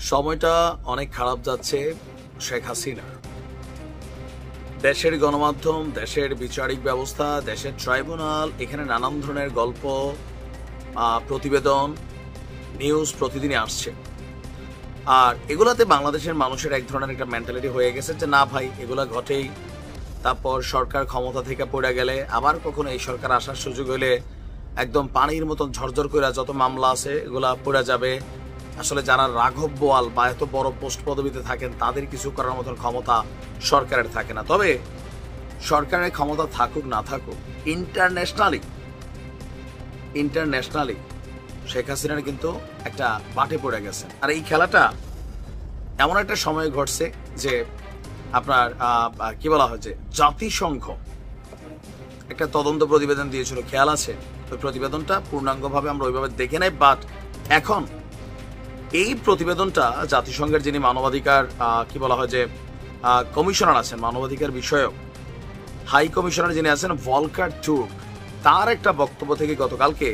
সময়টা অনেক খারাপ যাচ্ছে শেখ হাসিনা। দেশের গণমাধ্যম, দেশের বিচারিক ব্যবস্থা, দেশের ট্রাইব্যুনাল, এখানে নানান ধরনের গল্প, প্রতিবেদন, নিউজ প্রতিদিনই আসছে। আর এগুলাতে বাংলাদেশের মানুষের এক ধরনের একটা মেন্টালিটি হয়ে গেছে যে না ভাই, এগুলা ঘটেই। তারপর সরকার ক্ষমতা থেকে পড়ে গেলে আবার কখনো এই সরকার আসার সুযোগ হলে একদম পানির মতন ঝরঝর করে যত মামলা আছে এগুলা পড়ে যাবে। আসলে যারা রাঘব বোয়াল বা এত বড় পোস্ট পদবিতে থাকেন তাদের কিছু করার মতন ক্ষমতা সরকারের থাকে না। তবে সরকারের ক্ষমতা থাকুক না থাকুক, ইন্টারন্যাশনালি শেখ হাসিনার কিন্তু একটা বাটে পড়ে গেছে। আর এই খেলাটা এমন একটা সময় ঘটছে যে আপনার কি বলা হয়েছে, জাতিসংঘ একটা তদন্ত প্রতিবেদন দিয়েছিল, খেয়াল আছে? ওই প্রতিবেদনটা পূর্ণাঙ্গভাবে আমরা ওইভাবে দেখে নাই, বাট এখন এই প্রতিবেদনটা জাতিসংঘের যিনি মানবাধিকার কি বলা হয় যে কমিশনার আছেন, মানবাধিকার বিষয়ক হাই কমিশনার যিনি আছেন ভলকার তুর্ক, তার একটা বক্তব্য থেকে গতকালকে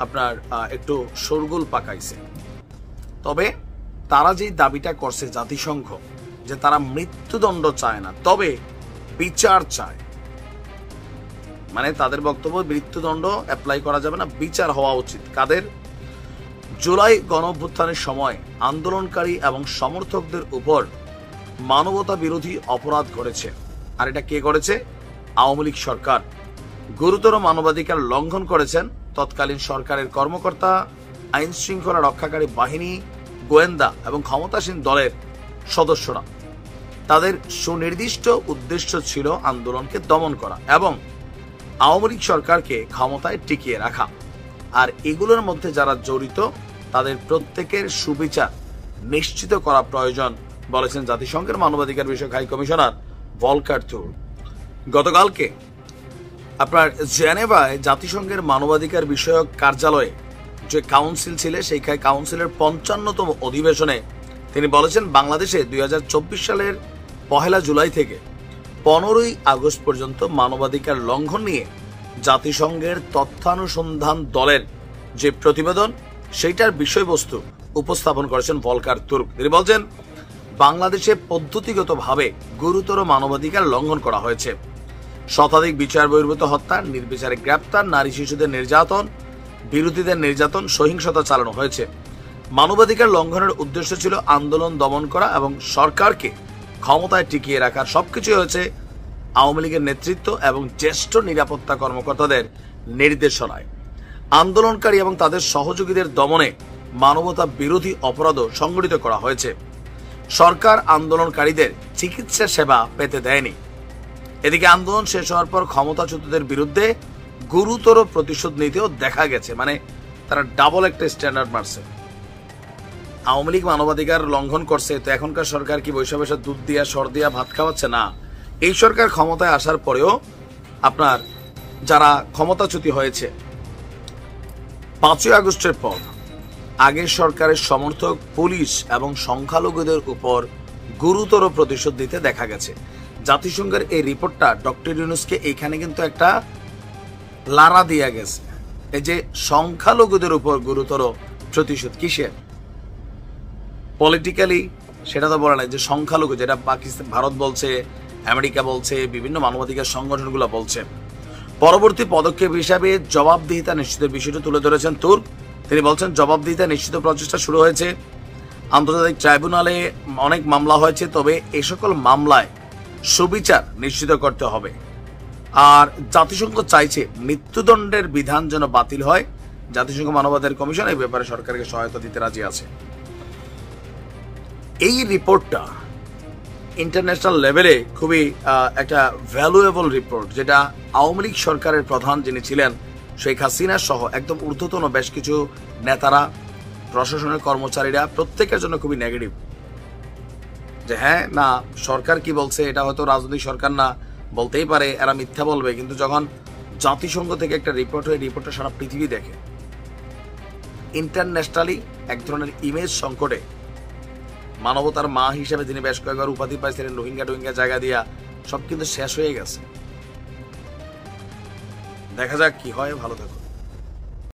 আপনার একটু শোরগোল পাকাইছে। তবে তারা যে দাবিটা করছে জাতিসংঘ, যে তারা মৃত্যুদণ্ড চায় না, তবে বিচার চায়, মানে তাদের বক্তব্য মৃত্যুদণ্ড অ্যাপ্লাই করা যাবে না, বিচার হওয়া উচিত। কাদের? জুলাই গণঅভ্যুত্থানের সময় আন্দোলনকারী এবং সমর্থকদের উপর মানবতা বিরোধী অপরাধ করেছে। আর এটা কে করেছে? আওয়ামী লীগ সরকার। গুরুতর মানবাধিকার লঙ্ঘন করেছেন তৎকালীন সরকারের কর্মকর্তা, আইন শৃঙ্খলা রক্ষাকারী বাহিনী, গোয়েন্দা এবং ক্ষমতাসীন দলের সদস্যরা। তাদের সুনির্দিষ্ট উদ্দেশ্য ছিল আন্দোলনকে দমন করা এবং আওয়ামী লীগ সরকারকে ক্ষমতায় টিকিয়ে রাখা। আর এগুলোর মধ্যে যারা জড়িত তাদের প্রত্যেকের সুবিচার নিশ্চিত করা প্রয়োজন বলেছেন জাতিসংঘের মানবাধিকার বিষয়ক হাই কমিশনার ভলকার তুর্ক। গতকালকে আপনার জেনেভায় জাতিসংঘের মানবাধিকার বিষয়ক কার্যালয়ে যে কাউন্সিল ছিল, সেই কাউন্সিলের 55তম অধিবেশনে তিনি বলেছেন বাংলাদেশে 2024 সালের 1 জুলাই থেকে 15 আগস্ট পর্যন্ত মানবাধিকার লঙ্ঘন নিয়ে জাতিসংঘের তথ্যানুসন্ধান দলের যে প্রতিবেদন, সেইটার বিষয়বস্তু উপস্থাপন করেছেন ভলকার তুর্ক। তিনি বলছেন বাংলাদেশে পদ্ধতিগতভাবে গুরুতর মানবাধিকার লঙ্ঘন করা হয়েছে। শতাধিক বিচার বহির্ভূত হত্যা, নির্বিচারে গ্রেপ্তার, নারী শিশুদের নির্যাতন, বিরোধীদের নির্যাতন, সহিংসতা চালানো হয়েছে। মানবাধিকার লঙ্ঘনের উদ্দেশ্য ছিল আন্দোলন দমন করা এবং সরকারকে ক্ষমতায় টিকিয়ে রাখার। সবকিছু হয়েছে আওয়ামী লীগের নেতৃত্ব এবং জ্যেষ্ঠ নিরাপত্তা কর্মকর্তাদের নির্দেশনায়। আন্দোলনকারী এবং তাদের সহযোগীদের দমনে মানবতা বিরোধী অপরাধও সংগঠিত করা হয়েছে। সরকার আন্দোলনকারীদের চিকিৎসা সেবা পেতে দেয়নি। এদিকে আন্দোলন শেষ হওয়ার পর ক্ষমতাচ্যুতদের বিরুদ্ধে গুরুতর প্রতিশোধ নিতেও দেখা গেছে। মানে তারা ডাবল একটা স্ট্যান্ডার্ড মারছে। আওয়ামী লীগ মানবাধিকার লঙ্ঘন করছে, তো এখনকার সরকার কি বৈশা বৈশা দুধ দিয়া সর দিয়া ভাত খাওয়াচ্ছে? না, এই সরকার ক্ষমতায় আসার পরেও আপনার যারা ক্ষমতাচ্যুত হয়েছে 5 আগস্টের পর আগের সরকারের সমর্থক, পুলিশ এবং সংখ্যালঘুদের উপর গুরুতর প্রতিশোধ দিতে দেখা গেছে। জাতিসংঘের এই রিপোর্টটা ডক্টর ইউনূসকে এইখানে কিন্তু একটা লারা দিয়া গেছে, এই যে সংখ্যালঘুদের উপর গুরুতর প্রতিশোধ। কিসের? পলিটিক্যালি সেটা তো বলে নাই, যে সংখ্যালঘু, যেটা পাকিস্তান, ভারত বলছে, আমেরিকা বলছে, বিভিন্ন মানবাধিকার সংগঠনগুলো বলছে। পরবর্তী পদক্ষেপ হিসাবে জবাবদিহিতা নিশ্চিতের বিষয়টি তুলে ধরেছেন তুর্ক। তিনি বলছেন জবাবদিহিতা নিশ্চিত প্রচেষ্টা শুরু হয়েছে। আন্তর্জাতিক ট্রাইব্যুনালে অনেক মামলা হয়েছে, তবে এই সকল মামলায় সুবিচার নিশ্চিত করতে হবে। আর জাতিসংঘ চাইছে মৃত্যুদণ্ডের বিধান যেন বাতিল হয়। জাতিসংঘ মানবাধিকার কমিশন এই ব্যাপারে সরকারকে সহায়তা দিতে রাজি আছে। এই রিপোর্টটা ইন্টারন্যাশনাল লেভেলে খুবই একটা ভ্যালুয়েবল রিপোর্ট, যেটা আওয়ামী লীগ সরকারের প্রধান যিনি ছিলেন শেখ হাসিনা সহ একদম ঊর্ধ্বতন বেশ কিছু নেতারা, প্রশাসনের কর্মচারীরা, প্রত্যেকের জন্য খুবই নেগেটিভ। যে হ্যাঁ না, সরকার কি বলছে এটা হয়তো রাজনৈতিক সরকার না, বলতেই পারে এরা মিথ্যা বলবে, কিন্তু যখন জাতিসংঘ থেকে একটা রিপোর্ট হয়, রিপোর্টটা সারা পৃথিবী দেখে। ইন্টারন্যাশনালি এক ধরনের ইমেজ সংকটে মানবতার মা হিসেবে তিনি বেশ কয়েকবার উপাধি পাইছিলেন, রোহিঙ্গা জায়গা দিয়া, সব কিন্তু শেষ হয়ে গেছে। দেখা যাক কি হয়। ভালো থাকুন।